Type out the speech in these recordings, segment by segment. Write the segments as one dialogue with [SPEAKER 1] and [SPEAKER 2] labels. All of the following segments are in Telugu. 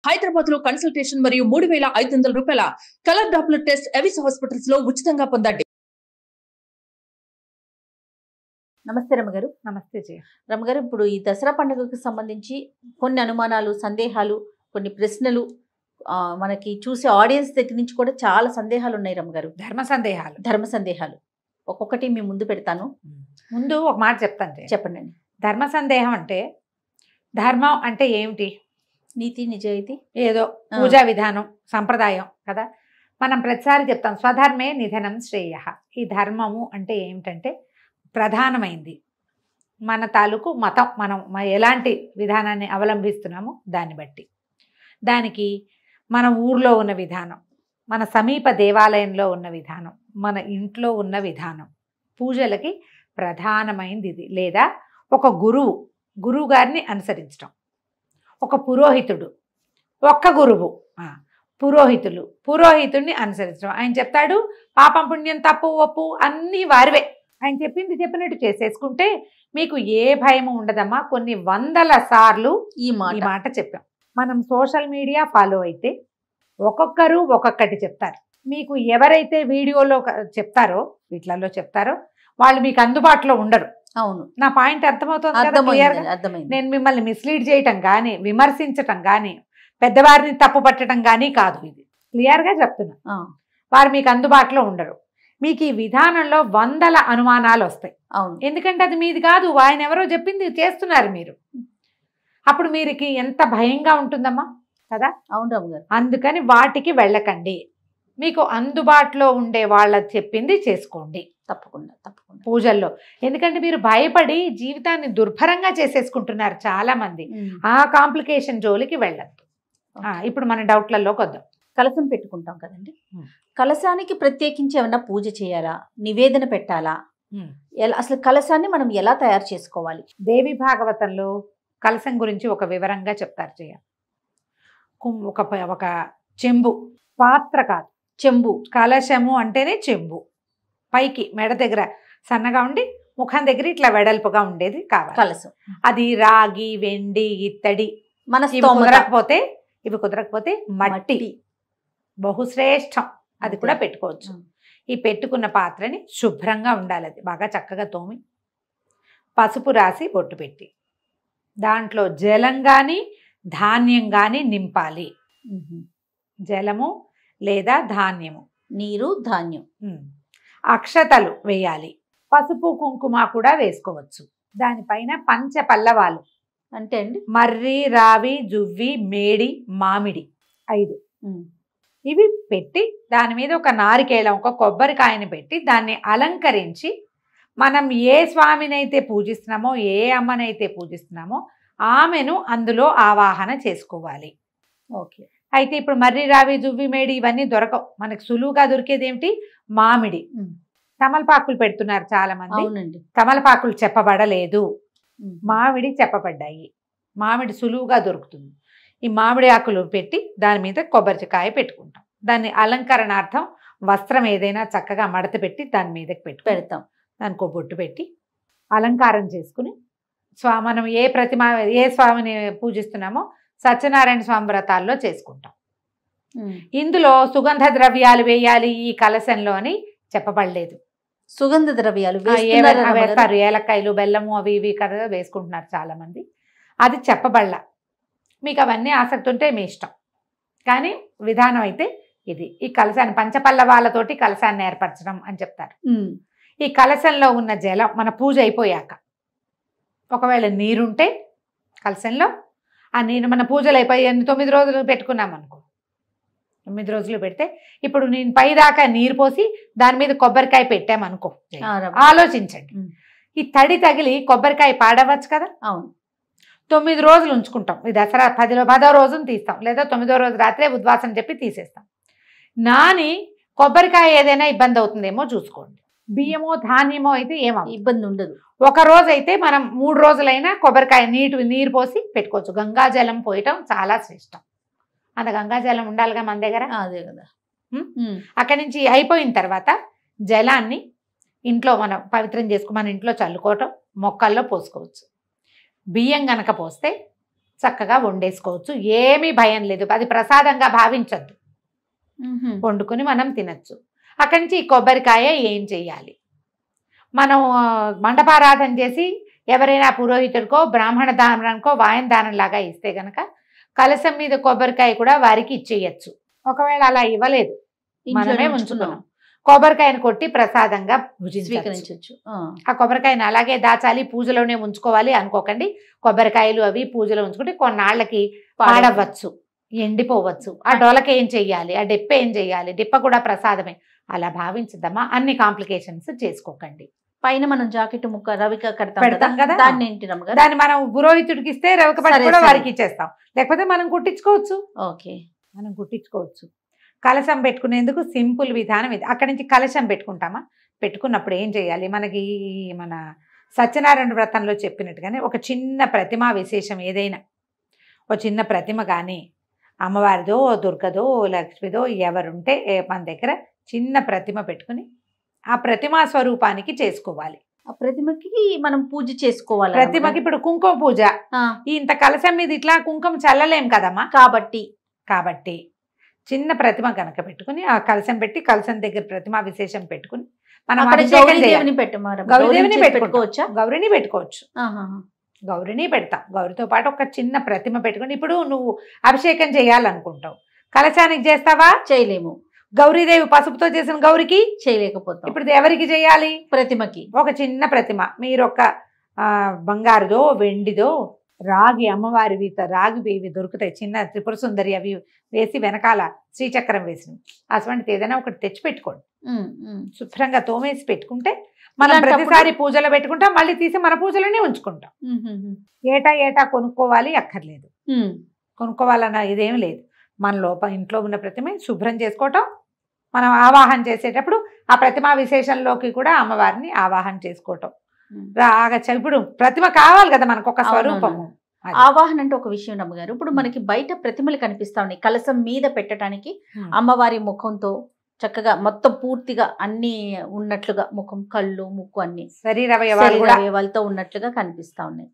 [SPEAKER 1] హైదరాబాద్ లో కన్సల్టేషన్ మరియు 3500 రూపాయల colour Doppler test Avis hospitals లో ఉచితంగా పొందండి. నమస్తే రమగారు.
[SPEAKER 2] నమస్తే జయ.
[SPEAKER 1] రమగారు, ఇప్పుడు ఈ దసరా పండుగకు సంబంధించి కొన్ని అనుమానాలు, సందేహాలు, కొన్ని ప్రశ్నలు మనకి చూసే ఆడియన్స్ దగ్గర నుంచి కూడా చాలా సందేహాలు ఉన్నాయి రమగారు. ధర్మ సందేహాలు ఒక్కొక్కటి మీ ముందు పెడతాను.
[SPEAKER 2] ముందు ఒక మాట చెప్తాను.
[SPEAKER 1] చెప్పండి.
[SPEAKER 2] ధర్మ సందేహం అంటే ధర్మం అంటే ఏమిటి?
[SPEAKER 1] నీతి, నిజాయితీ,
[SPEAKER 2] ఏదో పూజా విధానం, సంప్రదాయం కదా. మనం ప్రతిసారి చెప్తాం స్వధర్మే నిధనం శ్రేయ. ఈ ధర్మము అంటే ఏమిటంటే ప్రధానమైంది మన తాలూకు మతం, మనం ఎలాంటి విధానాన్ని అవలంబిస్తున్నామో దాన్ని బట్టి, దానికి మన ఊర్లో ఉన్న విధానం, మన సమీప దేవాలయంలో ఉన్న విధానం, మన ఇంట్లో ఉన్న విధానం, పూజలకి ప్రధానమైనది ఇది. లేదా ఒక గురువు గారిని అనుసరించడం, ఒక పురోహితుడు, ఒక్క గురువు, పురోహితుడిని అనుసరించడం. ఆయన చెప్తాడు పాపం పుణ్యం తప్పు ఒప్పు అన్నీ వారివే, ఆయన చెప్పినట్టు చేసేసుకుంటే మీకు ఏ భయం ఉండదమ్మా. కొన్ని వందల సార్లు ఈ మాట చెప్పాం. మనం సోషల్ మీడియా ఫాలో అయితే ఒక్కొక్కరు ఒక్కొక్కటి చెప్తారు. మీకు ఎవరైతే వీడియోలో చెప్తారో, వీటిలలో చెప్తారో వాళ్ళు మీకు అందుబాటులో ఉండరు.
[SPEAKER 1] అవును,
[SPEAKER 2] నా పాయింట్ అర్థమవుతుంది. నేను మిమ్మల్ని మిస్లీడ్ చేయటం కానీ, విమర్శించటం కానీ, పెద్దవారిని తప్పు పట్టడం కానీ కాదు. ఇది క్లియర్గా చెప్తున్నా. వారు మీకు అందుబాటులో ఉండరు. మీకు ఈ విధానంలో వందల అనుమానాలు వస్తాయి.
[SPEAKER 1] అవును,
[SPEAKER 2] ఎందుకంటే అది మీది కాదు, ఆయన ఎవరో చెప్పింది చేస్తున్నారు మీరు. అప్పుడు మీరుకి ఎంత భయంగా ఉంటుందమ్మా కదా.
[SPEAKER 1] అవును రాము గారు.
[SPEAKER 2] అందుకని వాటికి వెళ్ళకండి. మీకు అందుబాటులో ఉండే వాళ్ళ చెప్పింది చేసుకోండి.
[SPEAKER 1] తప్పకుండా.
[SPEAKER 2] పూజల్లో ఎందుకంటే మీరు భయపడి జీవితాన్ని దుర్భరంగా చేసేసుకుంటున్నారు చాలా మంది. ఆ కాంప్లికేషన్ జోలికి వెళ్ళద్దు. ఇప్పుడు మన డౌట్లలోకి వద్దాం.
[SPEAKER 1] కలశం పెట్టుకుంటాం కదండి, కలశానికి ప్రత్యేకించి ఏమన్నా పూజ చేయాలా, నివేదన పెట్టాలా, అసలు కలశాన్ని మనం ఎలా తయారు చేసుకోవాలి?
[SPEAKER 2] దేవి భాగవతంలో కలశం గురించి ఒక వివరంగా చెప్తారు. ఒక చెంబు, పాత్ర కాదు చెంబు. కలశము అంటేనే చెంబు, పైకి మెడ దగ్గర సన్నగా ఉండి ముఖం దగ్గర ఇట్లా వెడల్పుగా ఉండేది కావాలి
[SPEAKER 1] కలశం.
[SPEAKER 2] అది రాగి, వెండి, ఇత్తడి. ఇవి కుదరకపోతే మట్టి బహుశ్రేష్టం, అది కూడా పెట్టుకోవచ్చు. ఈ పెట్టుకున్న పాత్రని శుభ్రంగా ఉండాలి, అది బాగా చక్కగా తోమి పసుపు రాసి బొట్టు పెట్టి దాంట్లో జలం కానీ ధాన్యం కానీ నింపాలి. జలము లేదా ధాన్యము,
[SPEAKER 1] నీరు, ధాన్యం.
[SPEAKER 2] అక్షతలు వేయాలి, పసుపు కుంకుమ కూడా వేసుకోవచ్చు. దానిపైన పంచ పల్లవాలు
[SPEAKER 1] అంటే అండి
[SPEAKER 2] మర్రి, రావి, జువ్వి, మేడి, మామిడి 5 ఇవి పెట్టి దాని మీద ఒక నారికేళం, ఒక కొబ్బరికాయని పెట్టి దాన్ని అలంకరించి మనం ఏ స్వామినైతే పూజిస్తున్నామో, ఏ అమ్మనైతే పూజిస్తున్నామో ఆమెను అందులో ఆవాహన చేసుకోవాలి.
[SPEAKER 1] ఓకే.
[SPEAKER 2] అయితే ఇప్పుడు మర్రి, రావి, జువ్వి, మేడి ఇవన్నీ దొరకవు. మనకు సులువుగా దొరికేది ఏమిటి? మామిడి. తమలపాకులు పెడుతున్నారు చాలా మంది.
[SPEAKER 1] అవునండి,
[SPEAKER 2] తమలపాకులు చెప్పబడలేదు, మామిడి చెప్పబడ్డాయి. మామిడి సులువుగా దొరుకుతుంది. ఈ మామిడి ఆకులు పెట్టి దాని మీద కొబ్బరికాయ పెట్టుకుంటాం. దాన్ని అలంకరణార్థం వస్త్రం ఏదైనా చక్కగా మడత పెట్టి దాని మీదకి పెడతాం. దానికి బొట్టు పెట్టి అలంకారం చేసుకుని మనం ఏ స్వామిని పూజిస్తున్నామో సత్యనారాయణ స్వామి వ్రతాల్లో చేసుకుంటాం. ఇందులో సుగంధ ద్రవ్యాలు వేయాలి ఈ కలశంలో అని చెప్పబడలేదు.
[SPEAKER 1] సుగంధ ద్రవ్యాలు
[SPEAKER 2] వేస్తారు, ఏలక్కాయలు, బెల్లము అవి ఇవి కదా వేసుకుంటున్నారు చాలా మంది. అది చెప్పబడలా. మీకు అవన్నీ ఆసక్తి ఉంటే మీ ఇష్టం, కానీ విధానం అయితే ఇది. ఈ కలశాన్ని పంచపల్లవాలతోటి కలశాన్ని ఏర్పరచడం అని చెప్తారు. ఈ కలశంలో ఉన్న జలం మన పూజ అయిపోయాక, ఒకవేళ నీరుంటే కలశంలో ఆ నీరు మన పూజలు అయిపోయి 9 రోజులు పెట్టుకున్నాం అనుకో, 9 రోజులు పెడితే ఇప్పుడు నేను పైదాకా నీరు పోసి దాని మీద కొబ్బరికాయ పెట్టామనుకో, ఆలోచించండి, ఈ తడి తగిలి కొబ్బరికాయ పాడవచ్చు కదా.
[SPEAKER 1] అవును.
[SPEAKER 2] 9 రోజులు ఉంచుకుంటాం. ఈ దసరా 10వ రోజును తీస్తాం, లేదా 9వ రోజు రాత్రే ఉద్వాసన చెప్పి తీసేస్తాం. నాని కొబ్బరికాయ ఏదైనా ఇబ్బంది అవుతుందేమో చూసుకోండి. బియ్యమో ధాన్యమో అయితే ఏమో
[SPEAKER 1] ఇబ్బంది ఉండదు.
[SPEAKER 2] ఒక రోజు అయితే మనం 3 రోజులైనా కొబ్బరికాయ నీరు పోసి పెట్టుకోవచ్చు. గంగాజలం పోయటం చాలా శ్రేష్టం. అంత గంగాజలం ఉండాలిగా మన దగ్గర.
[SPEAKER 1] అదే కదా.
[SPEAKER 2] అక్కడి నుంచి అయిపోయిన తర్వాత జలాన్ని ఇంట్లో మనం పవిత్రం చేసుకుని మన ఇంట్లో చల్లుకోవటం, మొక్కల్లో పోసుకోవచ్చు. బియ్యం గనక పోస్తే చక్కగా వండేసుకోవచ్చు. ఏమీ భయం లేదు. అది ప్రసాదంగా భావించద్దు. వండుకొని మనం తినచ్చు. అక్కడి నుంచి ఈ కొబ్బరికాయ ఏం చెయ్యాలి, మనం మండపారాధన చేసి ఎవరైనా పురోహితుడికో బ్రాహ్మణ దానానికో వాయన దానం లాగా ఇస్తే గనక కలశం మీద కొబ్బరికాయ కూడా వారికి ఇచ్చేయచ్చు. ఒకవేళ అలా ఇవ్వలేదు, మనమే ఉంచుకున్నాం, కొబ్బరికాయను కొట్టి ప్రసాదంగా స్వీకరించవచ్చు. ఆ కొబ్బరికాయను అలాగే దాచాలి, పూజలోనే ఉంచుకోవాలి అనుకోకండి. కొబ్బరికాయలు అవి పూజలో ఉంచుకుంటే కొన్నాళ్ళకి పాడవచ్చు, ఎండిపోవచ్చు. ఆ డొలక ఏం చెయ్యాలి, ఆ డిప్ప ఏం చెయ్యాలి, డిప్ప కూడా ప్రసాదమే, అలా భావించదమ్మా. అన్ని కాంప్లికేషన్స్ చేసుకోకండి.
[SPEAKER 1] పైన మనం జాకెట్ ముక్క రవిక పెడతాం కదా, దాన్ని ఏంటి రమ్మగారు,
[SPEAKER 2] దాన్ని మనం పురోహితుడికి ఇస్తే రవిక పట్టు కూడా వారికి ఇచ్చేస్తాం. లేకపోతే మనం కుట్టించుకోవచ్చు.
[SPEAKER 1] ఓకే,
[SPEAKER 2] మనం కుట్టించుకోవచ్చు. కలశం పెట్టుకునేందుకు సింపుల్ విధానం ఇది. అక్కడి నుంచి కలశం పెట్టుకుంటామా, పెట్టుకున్నప్పుడు ఏం చేయాలి, మనకి మన సత్యనారాయణ వ్రతంలో చెప్పినట్టుగానే ఒక చిన్న ప్రతిమా విశేషం ఏదైనా, ఒక చిన్న ప్రతిమ కానీ అమ్మవారిదో దుర్గదో లక్ష్మిదో ఎవరుంటే మన దగ్గర చిన్న ప్రతిమ పెట్టుకుని ఆ ప్రతిమా స్వరూపానికి చేసుకోవాలి.
[SPEAKER 1] ఆ ప్రతిమకి మనం పూజ చేసుకోవాలి.
[SPEAKER 2] ప్రతిమకి ఇప్పుడు కుంకుమ పూజ, ఇంత కలశం మీద ఇట్లా కుంకుమ చల్లలేం కదమ్మా, కాబట్టి చిన్న ప్రతిమ కనుక పెట్టుకుని ఆ కలశం పెట్టి కలశం దగ్గర ప్రతిమా విశేషం పెట్టుకుని మనం గౌరీదేవిని పెట్టుకోవచ్చా, గౌరిని పెట్టుకోవచ్చు. గౌరిని పెడతాం. గౌరితో పాటు ఒక చిన్న ప్రతిమ పెట్టుకుని, ఇప్పుడు నువ్వు అభిషేకం చేయాలనుకుంటావు, కలశానికి చేస్తావా,
[SPEAKER 1] చేయలేము.
[SPEAKER 2] గౌరీదేవి పసుపుతో చేసిన గౌరికి
[SPEAKER 1] చేయలేకపోతాం.
[SPEAKER 2] ఇప్పుడు ఎవరికి చేయాలి,
[SPEAKER 1] ప్రతిమకి.
[SPEAKER 2] ఒక చిన్న ప్రతిమ మీరు ఒక బంగారుదో వెండిదో రాగి అమ్మవారివి రాగివి దొరుకుతాయి, చిన్న త్రిపుర సుందరి అవి వేసి వెనకాల శ్రీచక్రం వేసినవి, అటువంటిది ఏదైనా ఒకటి తెచ్చి పెట్టుకోండి. శుభ్రంగా తోమేసి పెట్టుకుంటే మనం ప్రతిసారి పూజలో పెట్టుకుంటాం, మళ్ళీ తీసి మన పూజలోనే ఉంచుకుంటాం. ఏటా కొనుక్కోవాలి అక్కర్లేదు, కొనుక్కోవాలన్న ఇదేం లేదు. మన ఇంట్లో ఉన్న ప్రతిమ శుభ్రం చేసుకోవటం, మనం ఆవాహన చేసేటప్పుడు ఆ ప్రతిమా విశేషంలోకి కూడా అమ్మవారిని ఆవాహన చేసుకోవటం. ఇప్పుడు ప్రతిమ కావాలి కదా మనకు ఒక స్వరూపము.
[SPEAKER 1] ఆవాహన అంటే ఒక విషయం అమ్మగారు, ఇప్పుడు మనకి బయట ప్రతిమలు కనిపిస్తా ఉన్నాయి, కలశం మీద పెట్టడానికి అమ్మవారి ముఖంతో చక్కగా మొత్తం పూర్తిగా అన్ని ఉన్నట్లుగా, ముఖం కళ్ళు ముక్కు అన్ని శరీరవయవాలతో ఉన్నట్లుగా కనిపిస్తా ఉన్నాయి.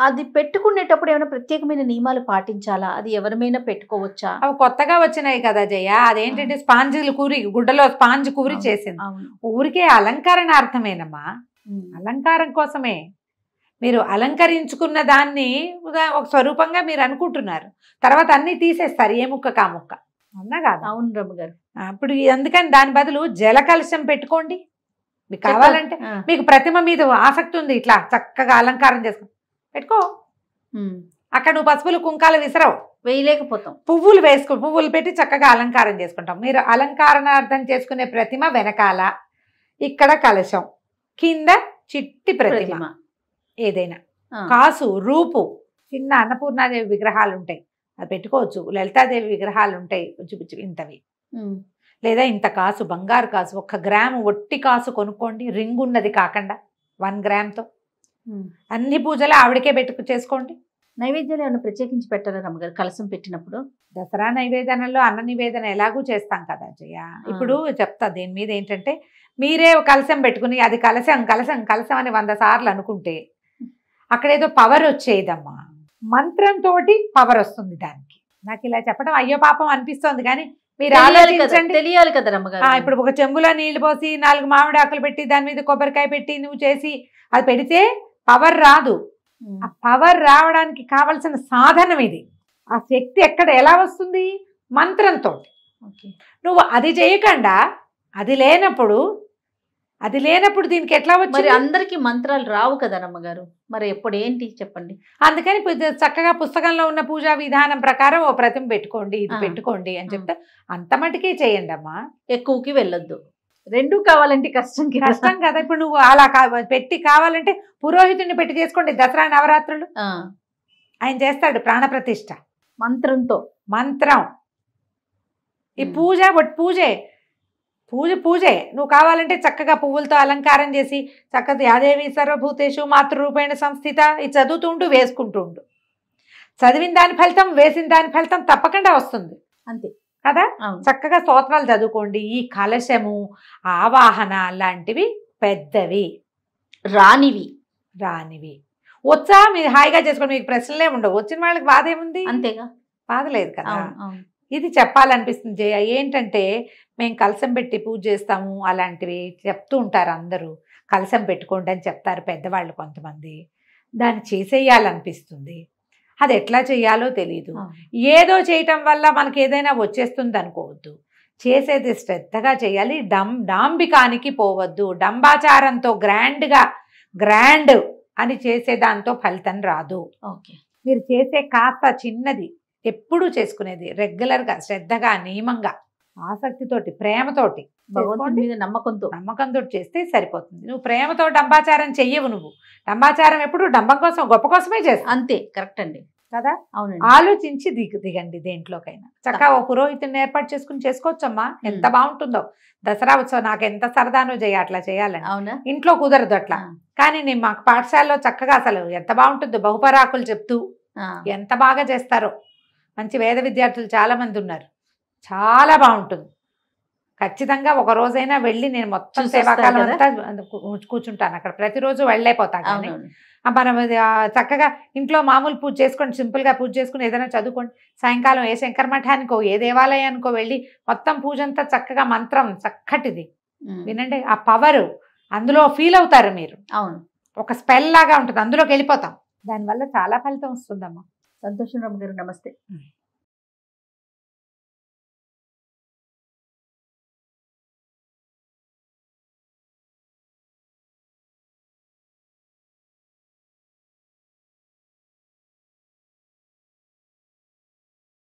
[SPEAKER 1] అది పెట్టుకునేటప్పుడు ఏమైనా ప్రత్యేకమైన నియమాలు పాటించాలా, అది ఎవరిమైనా పెట్టుకోవచ్చా?
[SPEAKER 2] అవి కొత్తగా వచ్చినాయి కదా జయ, అదేంటంటే స్పాంజిలు కూరి, గుడ్డలో స్పాంజ్ కూరి చేసింది. ఊరికే అలంకరణార్థమేనమ్మా, అలంకారం కోసమే. మీరు అలంకరించుకున్న దాన్ని ఒక స్వరూపంగా మీరు అనుకుంటున్నారు, తర్వాత అన్ని తీసేస్తారు ఏ ముక్క కా ముక్క, అవునా కాదు?
[SPEAKER 1] అవును రమ్మ గారు.
[SPEAKER 2] ఇప్పుడు అందుకని దాని బదులు జల కలశం పెట్టుకోండి. మీకు కావాలంటే, మీకు ప్రతిమ మీద ఆసక్తి ఉంది, ఇట్లా చక్కగా అలంకారం చేసుకో పెట్టుకో. అక్కడ నువ్వు పసుపులు కుంకాలు విసరవు,
[SPEAKER 1] వేయలేకపోతాం.
[SPEAKER 2] పువ్వులు వేసుకో, పువ్వులు పెట్టి చక్కగా అలంకారం చేసుకుంటాం. మీరు అలంకారణార్థం చేసుకునే ప్రతిమ వెనకాల ఇక్కడ కలశం, కింద చిట్టి ప్రతిమ ఏదైనా, కాసు రూపు, చిన్న అన్నపూర్ణాదేవి విగ్రహాలు ఉంటాయి అది పెట్టుకోవచ్చు, లలితాదేవి విగ్రహాలు ఉంటాయి ఇంతవి, లేదా ఇంత కాసు బంగారు కాసు 1 గ్రాము ఒట్టి కాసు కొనుక్కోండి, రింగ్ ఉన్నది కాకుండా 1 గ్రామ్తో అన్ని పూజలు ఆవిడకే చేసుకోండి.
[SPEAKER 1] నైవేద్యాలు ఏమైనా ప్రత్యేకించి పెట్టారా రమ్మగారు కలశం పెట్టినప్పుడు?
[SPEAKER 2] దసరా నైవేద్యంలో అన్న నివేదన ఎలాగూ చేస్తాం కదా జయ. ఇప్పుడు చెప్తా దీని మీద ఏంటంటే, మీరే కలశం పెట్టుకుని అది కలశం కలశం కలశం అని 100 సార్లు అనుకుంటే అక్కడేదో పవర్ వచ్చేదమ్మా, మంత్రంతో పవర్ వస్తుంది దానికి. నాకు ఇలా చెప్పడం అయ్యో పాపం అనిపిస్తోంది, కానీ మీరు ఆలోచించండి,
[SPEAKER 1] తెలియాలి కదా రమ్మగారు.
[SPEAKER 2] ఇప్పుడు ఒక చెంబులో నీళ్లు పోసి 4 మామిడి ఆకులు పెట్టి దాని మీద కొబ్బరికాయ పెట్టి నువ్వు చేసి అది పెడితే పవర్ రాదు. ఆ పవర్ రావడానికి కావలసిన సాధనం ఇది. ఆ శక్తి ఎక్కడ ఎలా వస్తుంది? మంత్రంతో. నువ్వు అది చేయకుండా అది లేనప్పుడు దీనికి ఎట్లా వచ్చి?
[SPEAKER 1] అందరికి మంత్రాలు రావు కదా రమ్మగారు, మరి ఎప్పుడు ఏంటి చెప్పండి.
[SPEAKER 2] అందుకని చక్కగా పుస్తకంలో ఉన్న పూజా విధానం ప్రకారం ఓ ప్రతిమ పెట్టుకోండి, ఇది పెట్టుకోండి అని చెప్తే అంత మటుకే చేయండి అమ్మా,
[SPEAKER 1] ఎక్కువకి వెళ్ళొద్దు. 2 కావాలంటే కష్టం
[SPEAKER 2] కదా. ఇప్పుడు నువ్వు అలా పెట్టి కావాలంటే పురోహితుడిని పెట్టి చేసుకోండి. దసరా నవరాత్రులు ఆయన చేస్తాడు ప్రాణప్రతిష్ఠ
[SPEAKER 1] మంత్రంతో.
[SPEAKER 2] మంత్రం ఈ పూజే నువ్వు కావాలంటే చక్కగా పువ్వులతో అలంకారం చేసి చక్కగా యాదేవి సర్వభూతేషు మాతృరూపేణ సంస్థిత ఇది చదువుతుంటూ వేసుకుంటుండు. చదివిన దాని ఫలితం వేసిన దాని ఫలితం తప్పకుండా వస్తుంది,
[SPEAKER 1] అంతే
[SPEAKER 2] కదా. చక్కగా స్తోత్రాలు చదువుకోండి. ఈ కలశము ఆవాహన లాంటివి పెద్దవి రానివి వచ్చా మీరు హాయిగా చేసుకోండి, మీకు ప్రశ్నలే ఉండవు. వచ్చిన వాళ్ళకి బాధ ఏముంది?
[SPEAKER 1] అంతేగా,
[SPEAKER 2] బాధ లేదు కదా.
[SPEAKER 1] అవును అవును.
[SPEAKER 2] ఇది చెప్పాలనిపిస్తుంది జయ. ఏంటంటే మేము కలశం పెట్టి పూజ చేస్తాము అలాంటివి చెప్తూ ఉంటారు అందరూ. కలశం పెట్టుకోండి అని చెప్తారు పెద్దవాళ్ళు కొంతమంది. దాన్ని చేసేయాలనిపిస్తుంది, అది ఎట్లా చేయాలో తెలీదు. ఏదో చేయటం వల్ల మనకి ఏదైనా వచ్చేస్తుంది అనుకోవద్దు. చేసేది శ్రద్ధగా చేయాలి. డాంబికానికి పోవద్దు. డంబాచారంతో గ్రాండ్ అని చేసేదాంతో ఫలితం రాదు.
[SPEAKER 1] ఓకే,
[SPEAKER 2] మీరు చేసే కాస్త చిన్నది ఎప్పుడూ చేసుకునేది రెగ్యులర్గా, శ్రద్ధగా, నియమంగా, ఆసక్తితోటి, ప్రేమతోటి,
[SPEAKER 1] భగవంతుడి మీద
[SPEAKER 2] నమ్మకంతో చేస్తే సరిపోతుంది. నువ్వు ప్రేమతో డంబాచారం చెయ్యవు. నువ్వు డంబాచారం ఎప్పుడు డంబం కోసం, గొప్ప కోసమే చేస్తావు.
[SPEAKER 1] అంతే, కరెక్ట్ అండి
[SPEAKER 2] కదా.
[SPEAKER 1] అవునండి.
[SPEAKER 2] ఆలోచించి దిగండి దేంట్లోకైనా. చక్కగా ఓ పురోహితుని ఏర్పాటు చేసుకుని చేసుకోవచ్చమ్మా, ఎంత బాగుంటుందో. దసరా ఉత్సవం నాకు ఎంత సరదానో అట్లా చేయాలని.
[SPEAKER 1] అవునా,
[SPEAKER 2] ఇంట్లో కుదరదు అట్లా. కానీ నేను మాకు పాఠశాలలో చక్కగా అసలు ఎంత బాగుంటుందో, బహుపరాకులు చెప్తూ ఎంత బాగా చేస్తారో. మంచి వేద విద్యార్థులు చాలా మంది ఉన్నారు, చాలా బాగుంటుంది. ఖచ్చితంగా ఒక రోజైనా వెళ్ళి నేను మొత్తం సేవాకాలం అంతా కూర్చుంటాను అక్కడ. ప్రతిరోజు వెళ్ళైపోతాను. కానీ మనం చక్కగా ఇంట్లో మామూలు పూజ చేసుకోండి, సింపుల్గా పూజ చేసుకుని ఏదైనా చదువుకోండి. సాయంకాలం ఏ శంకర మఠానికో ఏ దేవాలయానికో వెళ్ళి మొత్తం పూజ అంతా చక్కగా మంత్రం చక్కటిది వినండి. ఆ పవర్ అందులో ఫీల్ అవుతారు మీరు.
[SPEAKER 1] అవును,
[SPEAKER 2] ఒక స్పెల్ లాగా ఉంటుంది, అందులోకి వెళ్ళిపోతాం. దానివల్ల చాలా ఫలితం వస్తుందమ్మా.
[SPEAKER 1] సంతోషం రమ్మ గారు, నమస్తే.